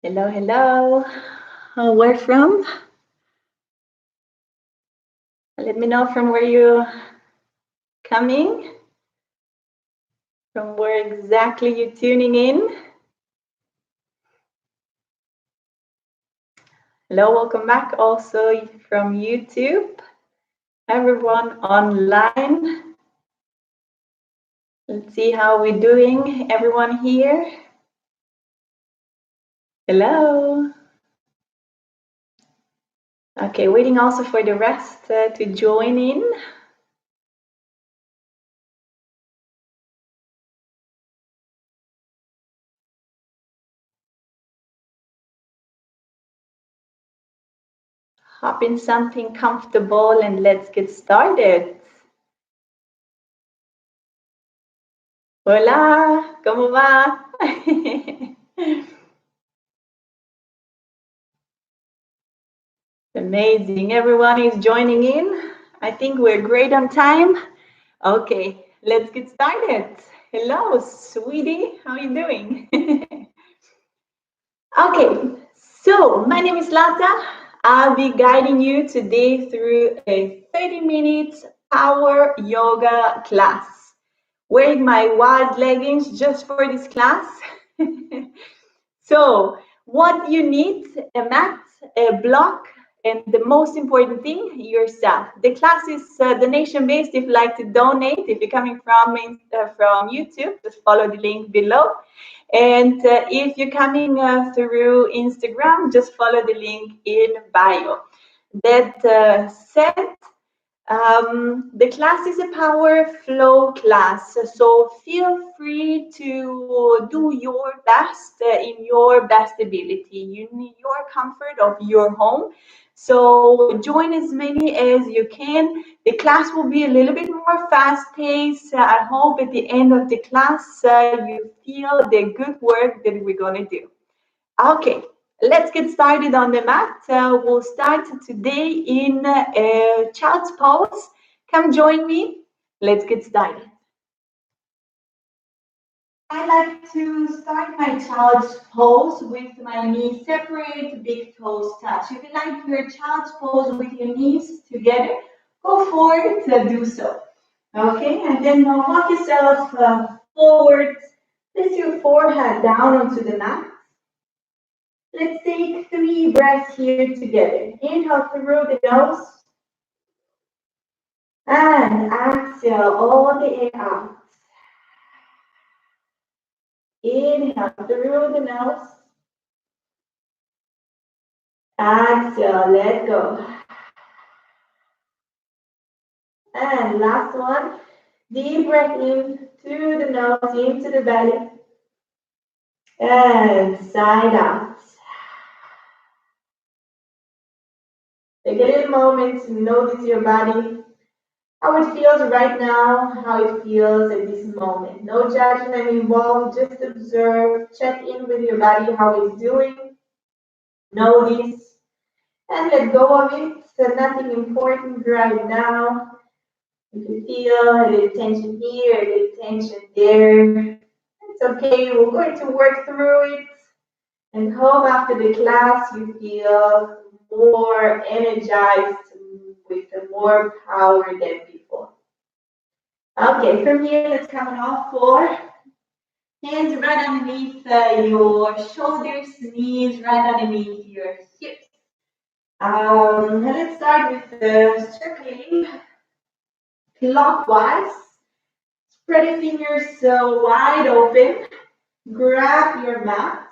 Hello, hello. Where from? Let me know from where you're coming, from where exactly you're tuning in. Hello, welcome back also from YouTube. Everyone online. Let's see how we're doing. Everyone here. Hello. Okay, waiting also for the rest to join in. Hop in something comfortable and let's get started. Hola, ¿cómo va? Amazing, everyone is joining in. I think we're great on time. Okay, let's get started. Hello, sweetie, how are you doing? Okay, so my name is Lata. I'll be guiding you today through a 30-minute power yoga class. Wearing my white leggings just for this class. So what you need, a mat, a block, and the most important thing, yourself. The class is donation-based. If you like to donate, if you're coming from YouTube, just follow the link below. And if you're coming through Instagram, just follow the link in bio. That said, the class is a power flow class, so feel free to do your best in your best ability. You need your comfort of your home. So join as many as you can. The class will be a little bit more fast-paced. I hope at the end of the class you feel the good work that we're going to do. Okay, let's get started on the mat. We'll start today in child's pose. Come join me. Let's get started. I like to start my child's pose with my knees separate, big toes touch. If you like your child's pose with your knees together, go for it, do so. Okay, and then walk yourself forward. Place your forehead down onto the mat. Let's take 3 breaths here together. Inhale through the nose. And exhale all the air out. Inhale through the nose. Exhale, let go. And last one. Deep breath in through the nose, into the belly. And side out. Take a little moment to notice your body, how it feels right now, how it feels at this moment. No judgment involved, just observe, check in with your body, how it's doing, notice, and let go of it. So nothing important right now. You can feel a little tension here, a little tension there. It's okay, we're going to work through it. And hope after the class you feel more energized with more power than before. Okay, from here, let's come on all four. Hands right underneath your shoulders, knees right underneath your hips. Let's start with the circling clockwise. Spread your fingers wide open. Grab your mat.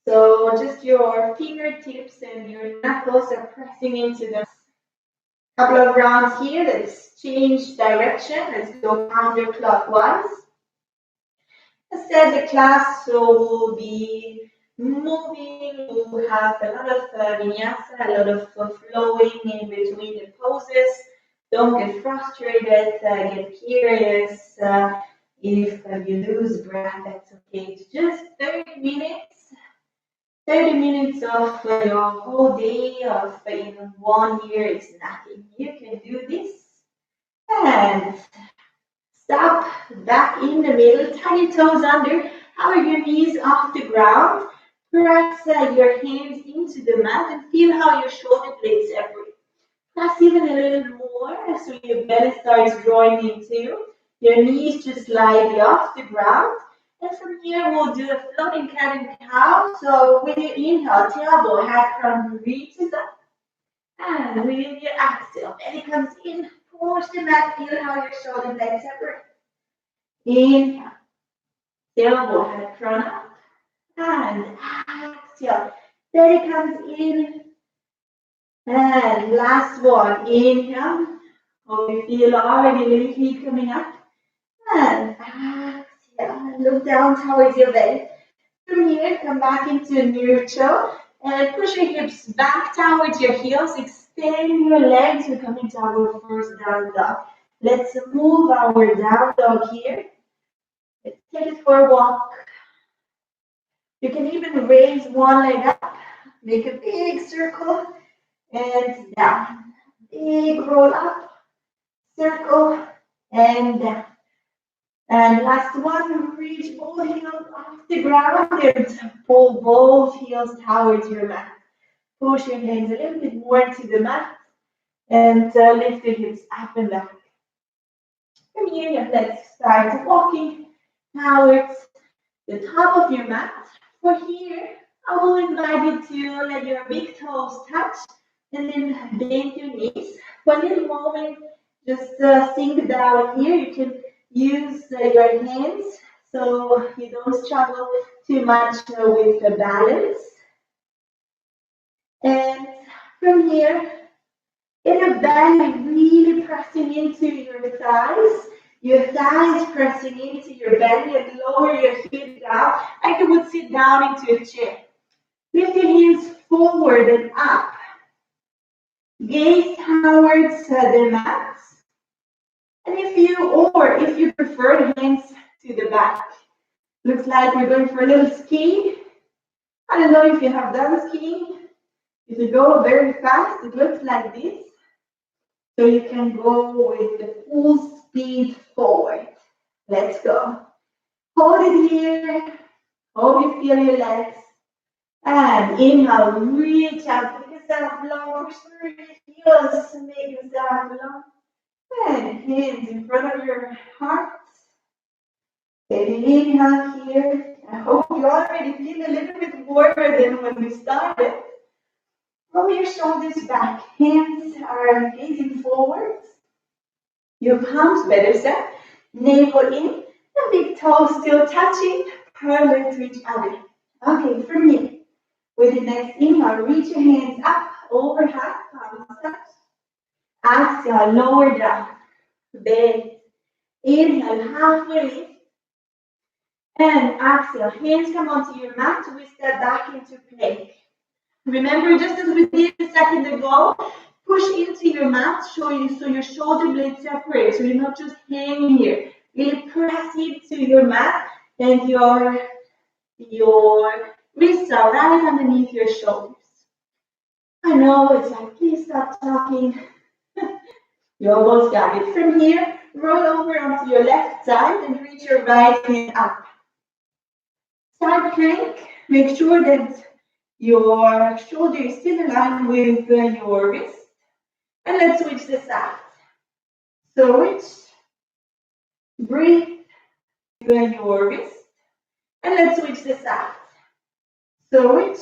So just your fingertips and your knuckles are pressing into the couple of rounds here. Let's change direction. Let's go counterclockwise. As said, the class will be moving. We'll have a lot of vinyasa, a lot of flowing in between the poses. Don't get frustrated, get curious. If you lose breath, that's okay. It's just 30 minutes. 30 minutes of your whole day of in 1 year is nothing. You can do this. And stop back in the middle, tiny toes under. How are your knees off the ground? Press your hands into the mat and feel how your shoulder blades separate. Press even a little more so your belly starts drawing in too. Your knees just slightly off the ground. And from here, we'll do a floating cat and cow. So with your inhale, tailbone, head front reaches up. And with your exhale, belly comes in. Push the mat. Feel how your shoulder blades separate. Inhale. Tailbone, head front up. And exhale. Belly comes in. And last one. Inhale. Hope you feel already little heat coming up. And exhale. Look down towards your belly. From here, come back into neutral. And push your hips back towards your heels. Extend your legs. We're coming to our first down dog. Let's move our down dog here. Let's take it for a walk. You can even raise one leg up. Make a big circle. And down. Big roll up. Circle. And down. And last one, reach both heels off the ground and pull both heels towards your mat. Push your hands a little bit more to the mat and lift the hips up and back. From here, let's start walking towards the top of your mat. For here, I will invite you to let your big toes touch and then bend your knees. For a little moment, just sink down here. You can use your hands so you don't struggle too much with the balance. And from here, in your belly, really pressing into your thighs pressing into your belly, and lower your head down like you would sit down into a chair. Lift your hands forward and up. Gaze towards the mat. And if you prefer, hands to the back. Looks like we're going for a little skiing. I don't know if you have done skiing. If you go very fast, it looks like this. So you can go with the full speed forward. Let's go. Hold it here. Hope you feel your legs. And inhale, reach out, make yourself long, push through your heels, make yourself long. And hands in front of your heart. Take an inhale here. I hope you already feel a little bit warmer than when we started. Roll your shoulders back. Hands are facing forward. Your palms better set. Navel in. And big toes still touching. Parallel to each other. Okay, from here. With the next inhale, reach your hands up overhead. Palms touch. Exhale, lower down. Bend. Inhale, halfway lift. And exhale, hands come onto your mat. We step back into plank. Remember, just as we did a second ago, push into your mat so your shoulder blades separate. So you're not just hanging here. Really press into your mat and your wrists are right underneath your shoulders. I know it's like, please stop talking. You almost got it. From here, roll over onto your left side and reach your right hand up. Side plank, make sure that your shoulder is still aligned with your wrist. And let's switch the sides. Switch, breathe with your wrist. And let's switch the sides. Switch,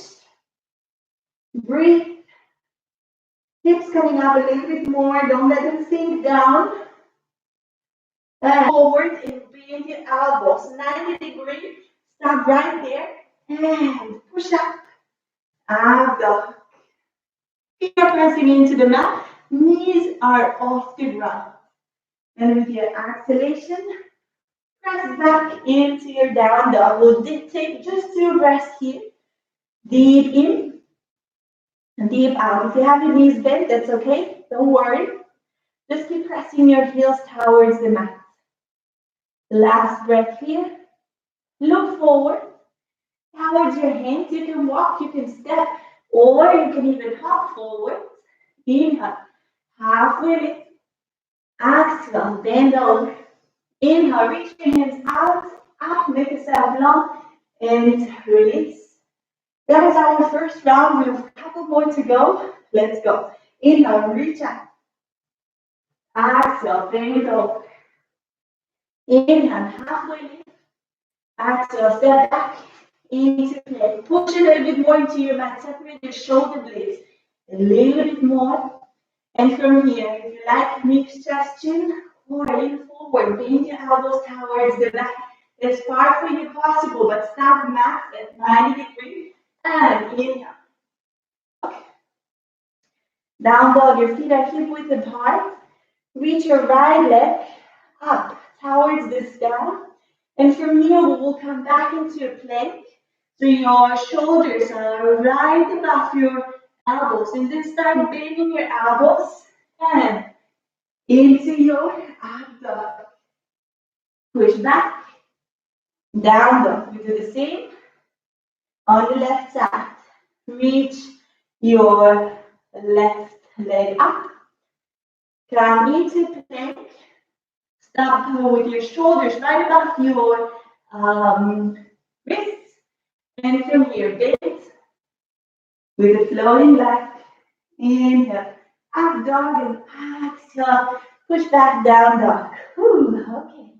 breathe. Hips coming up a little bit more, don't let them sink down. Forward and bend your elbows, 90 degrees. Stop right there and push up. Up dog. Feet are pressing into the mat. Knees are off the ground. And with your exhalation, press back into your down dog. We'll take just 2 breaths here. Deep in and deep out. If you have your knees bent, that's okay. Don't worry. Just keep pressing your heels towards the mat. Last breath here. Look forward. Towards your hands. You can walk, you can step, or you can even hop forward. Inhale. Halfway lift. Exhale. Bend over. Inhale. Reach your hands out. Up. Make yourself long. And release. That was our first round. We have a couple more to go. Let's go. Inhale, reach up. Exhale, bend over. Inhale, halfway lift. Exhale, step back into plank. Push a little bit more into your mat. Separate your shoulder blades a little bit more. And from here, if you like, mix chest chin or lean forward. Bend your elbows towards the back as far for you possible, but stop max at 90 degrees. And inhale. Down dog, your feet are hip width apart. Reach your right leg up towards the sky. And from here, we will come back into a plank. So your shoulders are right above your elbows. And then start bending your elbows and into your up dog. Push back. Down dog. We do the same on the left side. Reach your left leg up. Come into plank. Stop with your shoulders right above your wrists. And from here, bend with a floating back. Inhale, up dog and exhale. Push back, down dog. Whew, okay.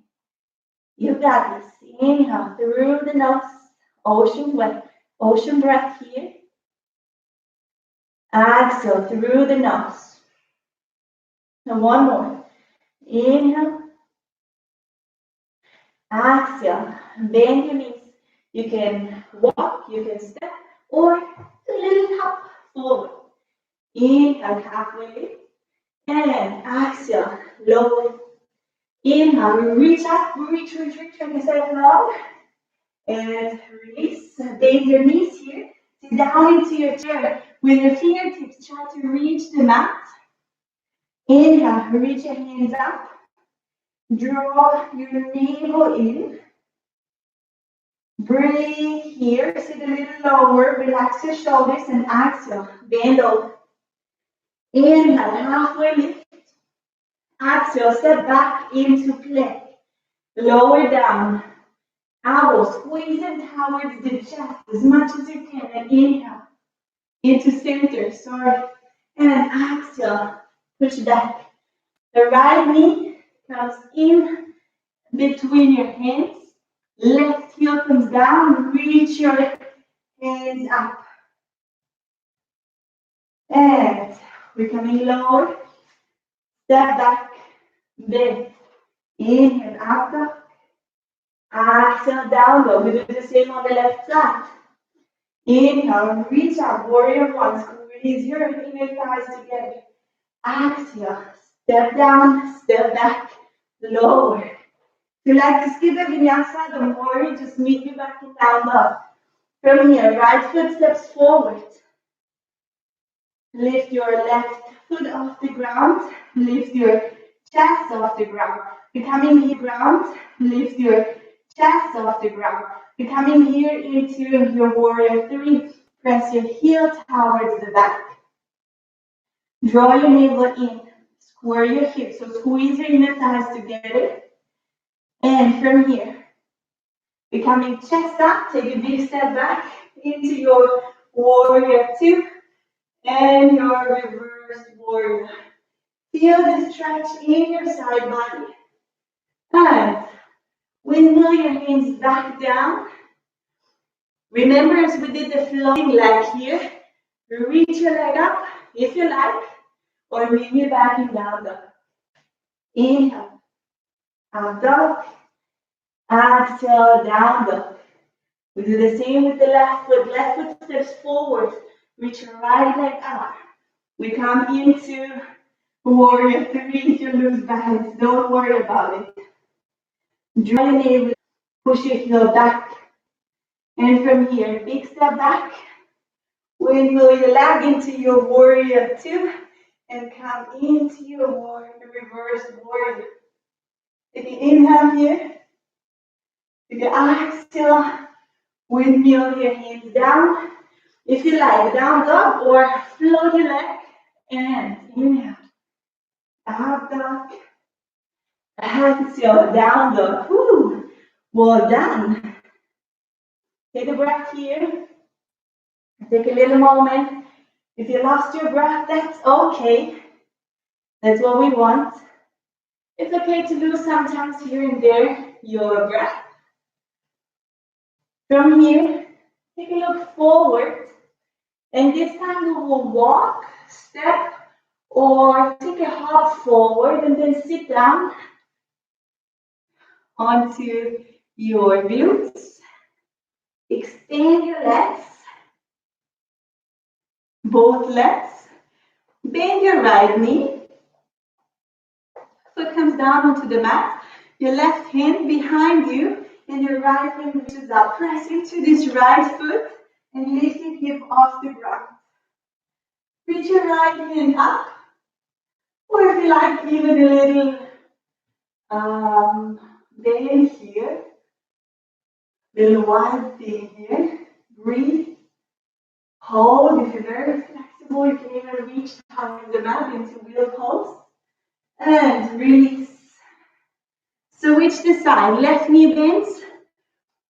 You got this. Inhale through the nose. Ocean breath here. Exhale through the nose. And one more. Inhale. Exhale. Bend your knees. You can walk, you can step, or a little hop forward. Inhale, halfway lift. And exhale, lower. Inhale, reach up, reach, make yourself long. And release. Bend your knees here. Sit down into your chair. With your fingertips, try to reach the mat. Inhale, reach your hands up. Draw your navel in. Breathe here. Sit a little lower. Relax your shoulders and exhale. Bend over. Inhale, halfway lift. Exhale, step back into plank. Lower down. Elbows squeezing towards the chest as much as you can. And inhale into center. Sorry. And exhale. Push back. The right knee comes in between your hands. Left heel comes down. Reach your hands up. And we're coming lower. Step back. Bend. Inhale, up dog. Exhale, down dog. We do the same on the left side. Inhale, reach up. Warrior one. Squeeze your inner thighs together. Exhale. Step down, step back, lower. If you like to skip a vinyasa, don't worry, just meet me back in down dog. From here, right foot steps forward. Lift your left foot off the ground. Lift your chest off the ground. Becoming here ground. Lift your chest off the ground. Becoming here into your warrior three. Press your heel towards the back. Draw your navel in. Square your hips, so squeeze your inner thighs together. And from here, becoming chest up, take a big step back into your warrior two and your reverse warrior. Feel the stretch in your side body. And windmill your hands back down. Remember, as we did the floating leg here, reach your leg up if you like. Or bring your back in down dog. Inhale. Up dog. Exhale, down dog. We do the same with the left foot. Left foot steps forward. Reach your right leg up. We come into warrior three. If you lose balance, don't worry about it. Draw your navel. Push your heel back. And from here, big step back. Windmill your leg into your warrior two. And come into your warrior, reverse warrior. Take an inhale here. Take an exhale. Windmill your hands down. If you like, down dog or float your leg. And inhale. Up dog. Exhale, down dog. Woo. Well done. Take a breath here. Take a little moment. If you lost your breath, that's okay. That's what we want. It's okay to lose sometimes here and there your breath. From here, take a look forward. And this time we will walk, step, or take a hop forward and then sit down onto your glutes. Extend your legs, both legs. Bend your right knee. Foot comes down onto the mat. Your left hand behind you and your right hand reaches up. Press into this right foot and lift your hip off the ground. Reach your right hand up. Or if you like, even a little bend here. Little wide thing here. Breathe. Hold. If you're very flexible, you can even reach down the mat into wheel pose. And release. Switch the side. Left knee bends.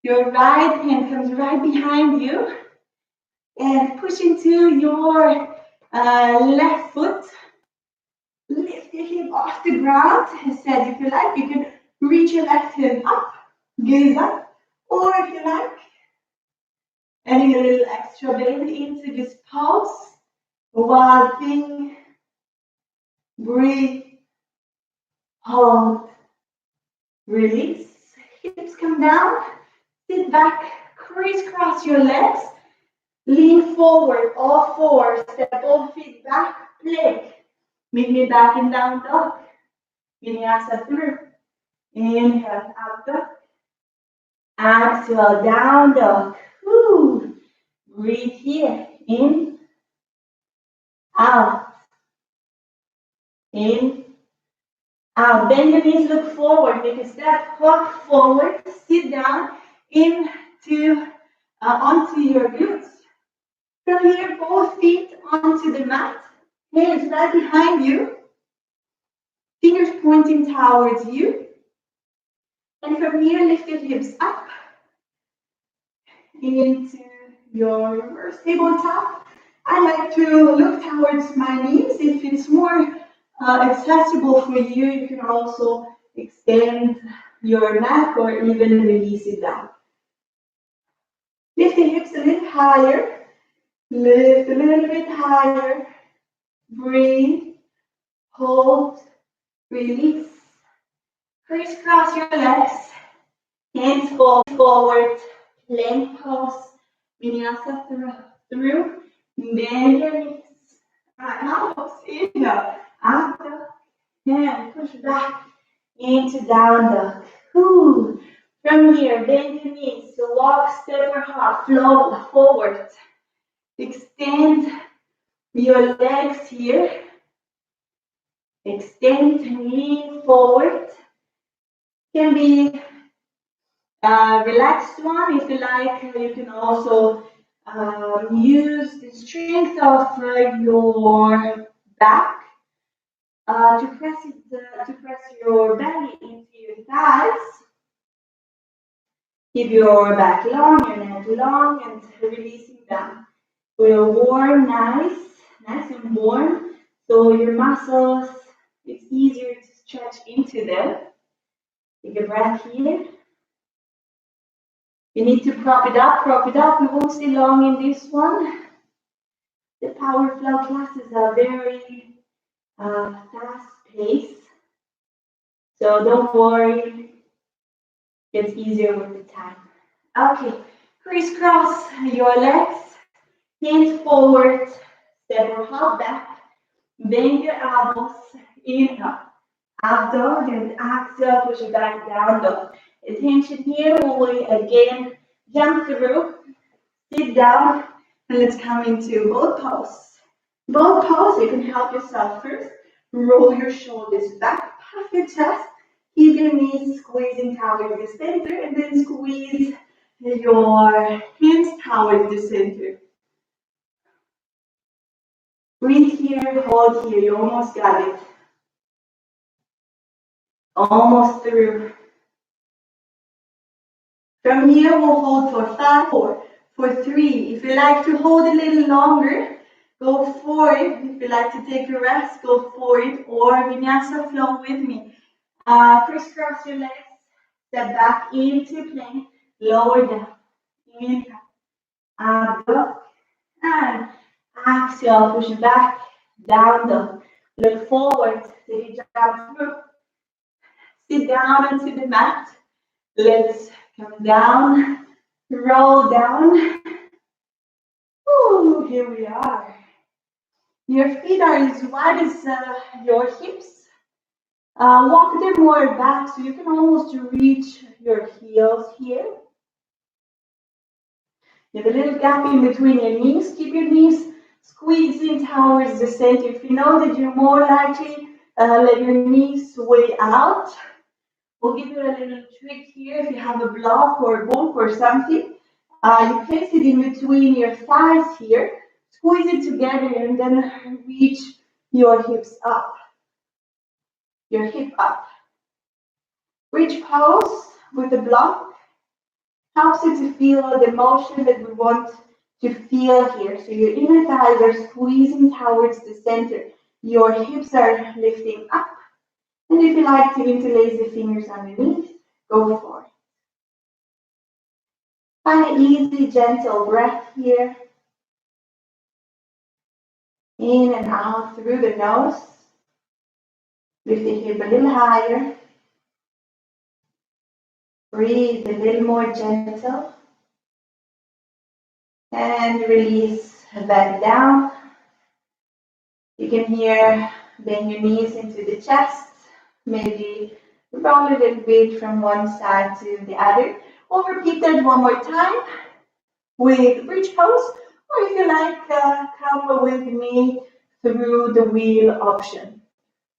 Your right hand comes right behind you. And push into your left foot. Lift your hip off the ground. As said, if you like, you can reach your left hand up, gaze up, or if you like, adding a little extra bend into this pose. Wild thing. Breathe. Hold. Release. Hips come down. Sit back. Crisscross your legs. Lean forward. All fours. Step both feet back. Plank. Meet me back in down dog. Vinyasa through. Inhale, out dog. Exhale, down dog. Woo. Breathe here. In. Out. In. Out. Bend your knees, look forward. Make a step, walk forward. Sit down into onto your glutes. From here, both feet onto the mat. Hands right behind you. Fingers pointing towards you. And from here, lift your hips up into your reverse tabletop. I like to look towards my knees. If it's more accessible for you, you can also extend your neck or even release it down. Lift the hips a little higher. Lift a little bit higher. Breathe. Hold. Release. Crisscross your legs. Hands forward. Plank pose. Vinyasa through. Bend your knees. Elbows. Inhale. Out dog. And push back into down dog. Woo. From here, bend your knees. So walk, step, or hop. Flow forward. Extend your legs here. Extend, lean forward. Can be a relaxed one. If you like, you can also use the strength of your back to press your belly into your thighs. Keep your back long, your neck long, and releasing down. We're warm, nice and warm. So your muscles, it's easier to stretch into them. Take a breath here. You need to prop it up, We won't stay long in this one. The power flow classes are very fast paced. So don't worry, it's easier with the time. Okay, crisscross your legs, hands forward, step or hop back, bend your elbows, inhale, up dog, and exhale, push it back, down dog. Attention here, we will again jump through, sit down, and let's come into boat pose. Boat pose, you can help yourself first. Roll your shoulders back, puff your chest, keep your knees squeezing towards the center, and then squeeze your hands towards the center. Breathe here, hold here, you almost got it. Almost through. From here, we'll hold for 5, 4, for 3. If you like to hold a little longer, go for it. If you like to take a rest, go for it. Or vinyasa flow with me. Crisscross your legs, step back into plank, lower down. Inhale, up, and exhale, push it back, down dog. Look forward, take a jump through. Sit down onto the mat. Let's come down, roll down. Ooh, here we are. Your feet are as wide as your hips. Walk them more back so you can almost reach your heels here. You have a little gap in between your knees. Keep your knees squeezing towards the center. If you know that you're more likely, let your knees sway out. We'll give you a little trick here. If you have a block or a book or something, you place it in between your thighs here. Squeeze it together and then reach your hips up. Your hip up. Bridge pose with the block helps you to feel the motion that we want to feel here. So your inner thighs are squeezing towards the center. Your hips are lifting up. And if you like to interlace the fingers underneath, go for it. Find an easy, gentle breath here. In and out through the nose. Lift the hip a little higher. Breathe a little more gentle. And release back down. You can here bend your knees into the chest. Maybe roll a little bit from one side to the other. We'll repeat that one more time with bridge pose. Or if you like, come with me through the wheel option.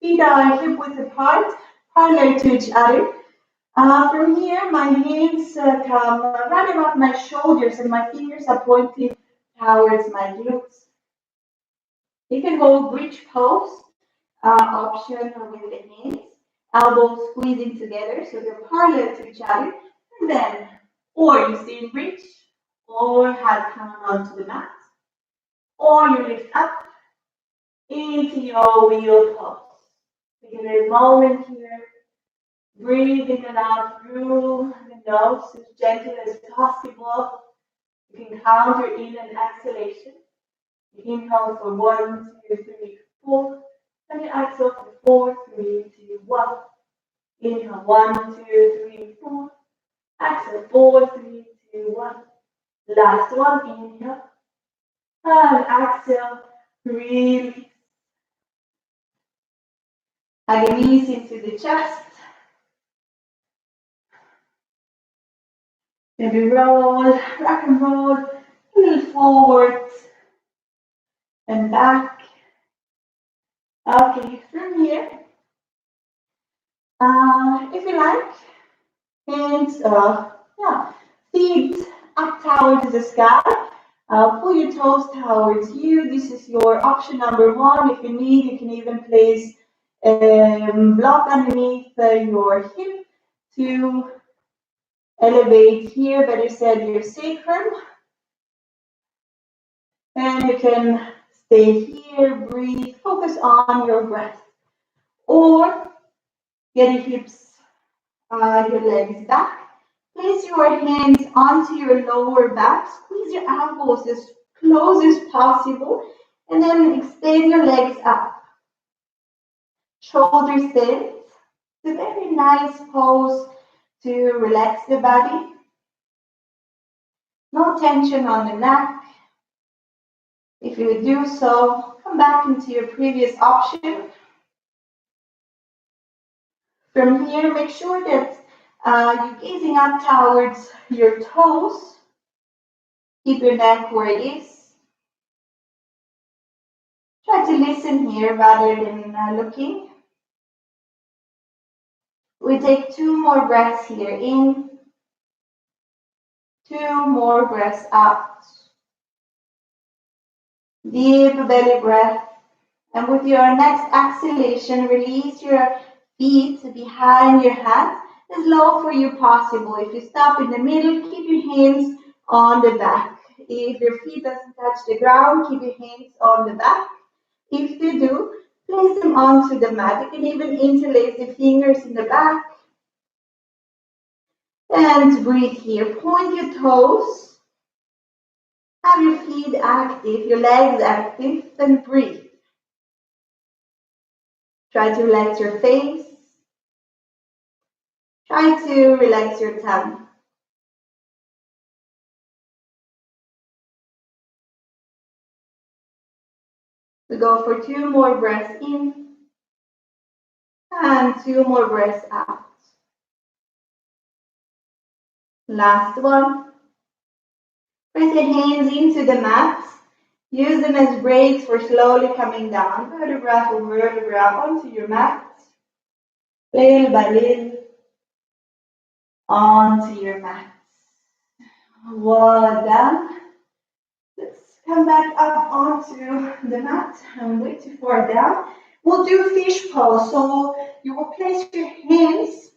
Feet are hip width apart, parallel to each other. From here, my hands come right above my shoulders and my fingers are pointing towards my glutes. You can hold bridge pose option with the hands, elbows squeezing together so they're parallel to each other. And then, or you stay in bridge, or head coming onto the mat, or you lift up into your wheel pose. Take a little moment here. Breathe in and out through the nose as gentle as possible. You can count your in and exhalation. You inhale for 1, 2, 3, 4. And you exhale for 4, 3, 2, 1. Inhale 1, 2, 3, 4. Exhale 4, 3, 2, 1. Last one. Inhale. And exhale. Release. Hug your knees into the chest. Maybe roll, rock and roll, a little forward and back. Okay, from here, if you like, hands, feet up towards the sky. Pull your toes towards you. This is your option number 1. If you need, you can even place a block underneath your hip to elevate here, better said, your sacrum. And you can stay here, breathe, focus on your breath. Or get your hips, your legs back. Place your hands onto your lower back. Squeeze your elbows as close as possible. And then extend your legs up. Shoulders bent. It's a very nice pose to relax the body. No tension on the neck. If you do so, come back into your previous option. From here, make sure that you're gazing up towards your toes. Keep your neck where it is. Try to listen here rather than looking. We take 2 more breaths here in, 2 more breaths out. Deep belly breath. And with your next exhalation, release your feet behind your head as low for you possible. If you stop in the middle, keep your hands on the back. If your feet doesn't touch the ground, keep your hands on the back. If they do, place them onto the mat. You can even interlace the fingers in the back. And breathe here. Point your toes. Have your feet active, your legs active, and breathe. Try to relax your face. Try to relax your tongue. We go for 2 more breaths in and 2 more breaths out. Last one. Press your hands into the mat. Use them as brakes for slowly coming down, vertebra for vertebra, onto your mat. Little by little, onto your mat. Well done. Let's come back up onto the mat and way too far down. We'll do fish pose. So you will place your hands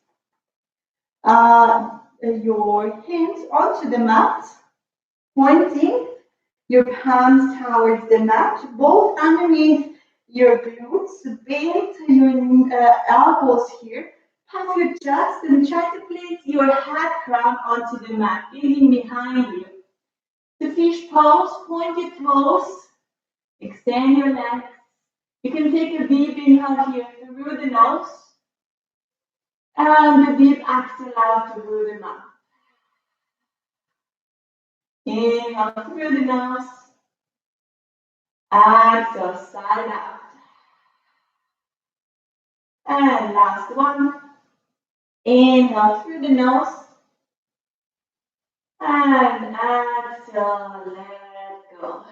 onto the mat, pointing your palms towards the mat, both underneath your glutes, bend your elbows here, have your chest, and try to place your head crown onto the mat, leaning behind you. The fish pose, point your toes, extend your legs. You can take a deep inhale here through the nose, and a deep exhale out through the mouth. Inhale through the nose, exhale side out. And last one. Inhale through the nose, and exhale, let go.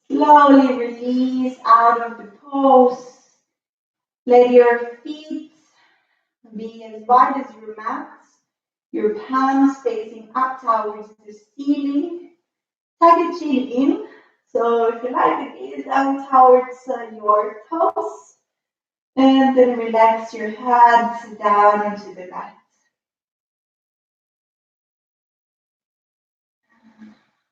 Slowly release out of the pose. Let your feet be as wide as your mat. Your palms facing up towards the ceiling. Tuck your chin in. So if you like, the gaze down towards your toes. And then relax your head down into the mat.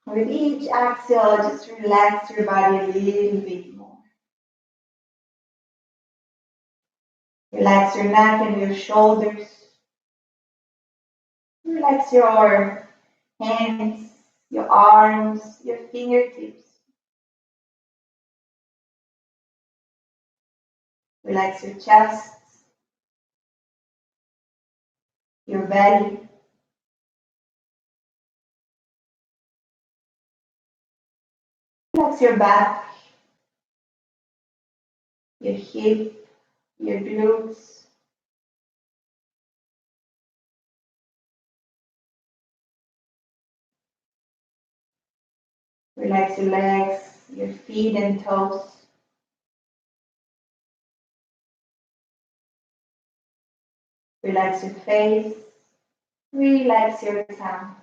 With each exhale, just relax your body a little bit more. Relax your neck and your shoulders. Relax your hands, your arms, your fingertips. Relax your chest, your belly. Relax your back, your hip, your glutes. Relax your legs, your feet and toes. Relax your face, relax your tongue.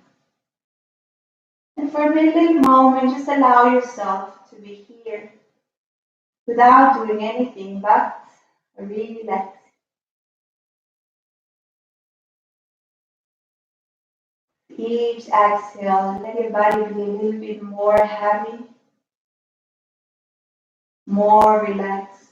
And for a little moment, just allow yourself to be here without doing anything but relax. Each exhale, let your body be a little bit more heavy, more relaxed.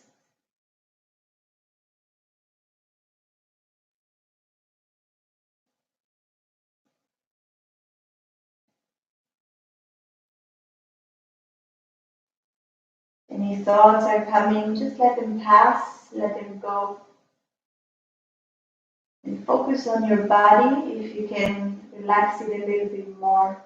Any thoughts are coming, just let them pass, let them go. And focus on your body if you can relax it a little bit more.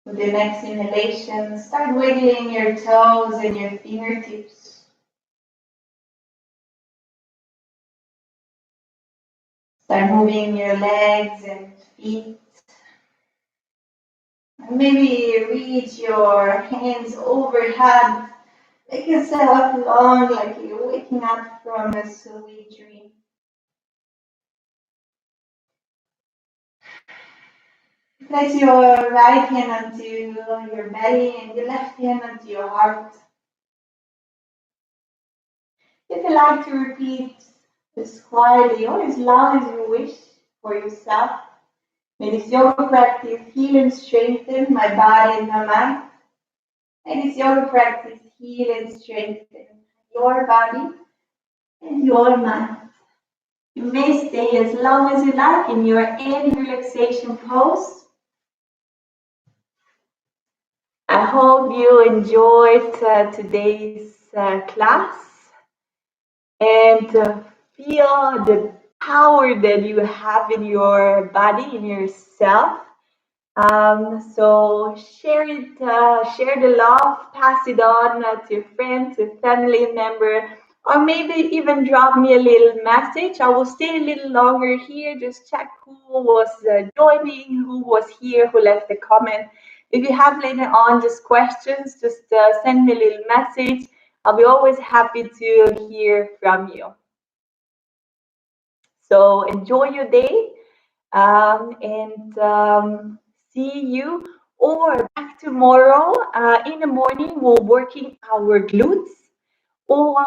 With your next inhalation, start wiggling your toes and your fingertips. Start moving your legs and feet. And maybe reach your hands overhead. Make yourself long like you're waking up from a sweet dream. Place your right hand onto your belly and your left hand onto your heart. If you like to repeat this quietly or as loud as you wish for yourself, may this yoga practice heal and strengthen my body and my mind. May this yoga practice heal and strengthen your body and your mind. You may stay as long as you like in your end relaxation pose. I hope you enjoyed today's class and feel the power that you have in your body, in yourself. So share it, share the love, pass it on to your friends, to family member, or maybe even drop me a little message. I will stay a little longer here, just check who was joining, who was here, who left a comment. If you have later on just questions, just send me a little message. I'll be always happy to hear from you. So enjoy your day and see you or back tomorrow in the morning. We're working our glutes, or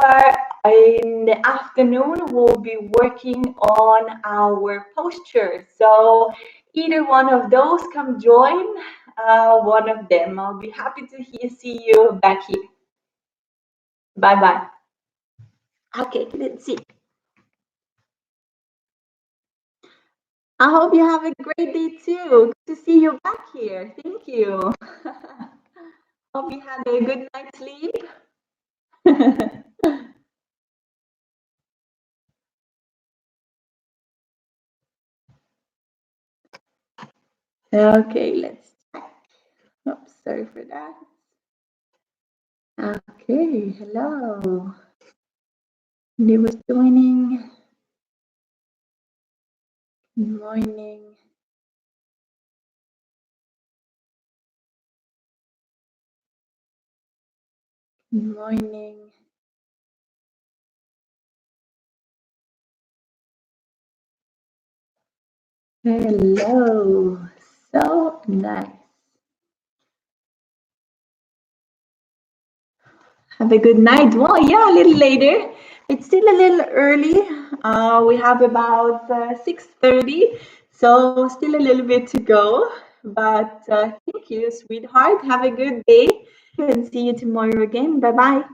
in the afternoon we'll be working on our posture. So either one of those, come join one of them. I'll be happy to see you back here. Bye bye. Okay, let's see. I hope you have a great day too. Good to see you back here. Thank you. Hope you had a good night's sleep. Okay, let's check. Oops, sorry for that. Okay, hello. They was joining. Good morning. Good morning. Hello. So nice. Have a good night. Well, yeah, a little later. It's still a little early. We have about 6:30, so still a little bit to go. But thank you, sweetheart. Have a good day and see you tomorrow again. Bye-bye.